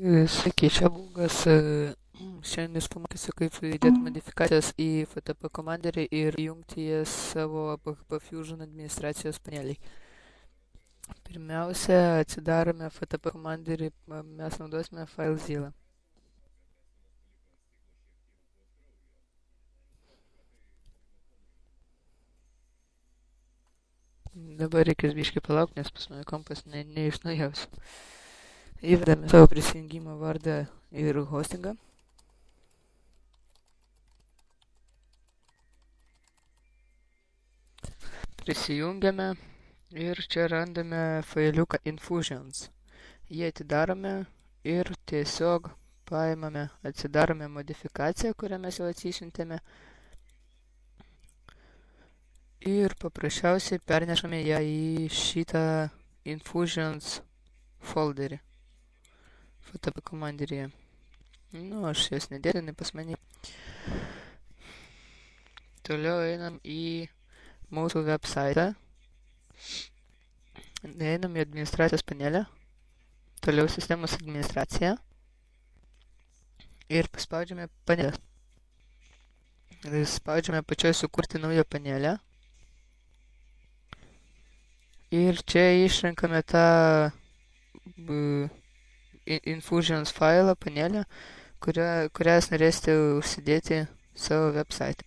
Sveiki, čia Būgas. Šiandien jūs pamatysiu, kaip įdėti modifikacijas į FTP komanderį ir įjungti jas savo PHP Fusion administracijos panelį. Pirmiausia, atsidarome FTP komanderį, mes naudosime FileZilla. Dabar reikės biškai palaukti, nes pas mane kompas neišnaujausiu. Įvedame savo prisijungimo vardą ir hostingą. Prisijungiame ir čia randame failiuką Infusions. Jį atidarome ir tiesiog paimame, atsidarome modifikaciją, kurią mes jau atsisiuntėme. Ir paprasčiausiai pernešame ją į šitą Infusions folderį FTP komanderyje. Aš jas nedėdinu pas mane. Toliau einam į mūsų website. Einam į administracijos panelę. Toliau sistemos administracija. Ir paspaudžiame panelę. Spaudžiame pačioj sukurti naują panelę. Ir čia išrenkame tą Infusions failą, panelę, kurią norėsite užsidėti savo website.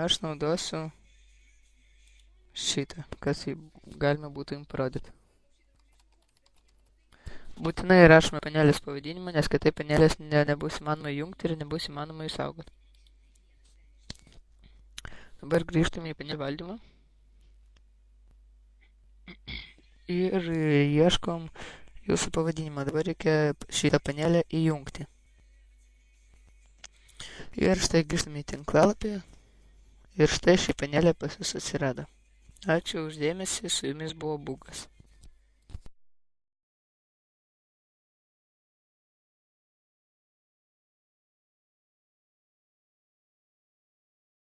Aš naudosiu šitą, kas galima būtų jums parodyti. Būtinai rašome panelės pavadinimą, nes kitaip panelės nebus įmanoma įjungti ir nebus įmanoma įsaugoti. Dabar grįžtame į panelį valdymą. Ir ieškom jūsų pavadinimą. Dabar reikia šitą panelę įjungti. Ir štai grįžtame į tinklalapį. Ir štai ši panelė pas jūs atsirado. Ačiū už dėmesį, su jumis buvo Būgas.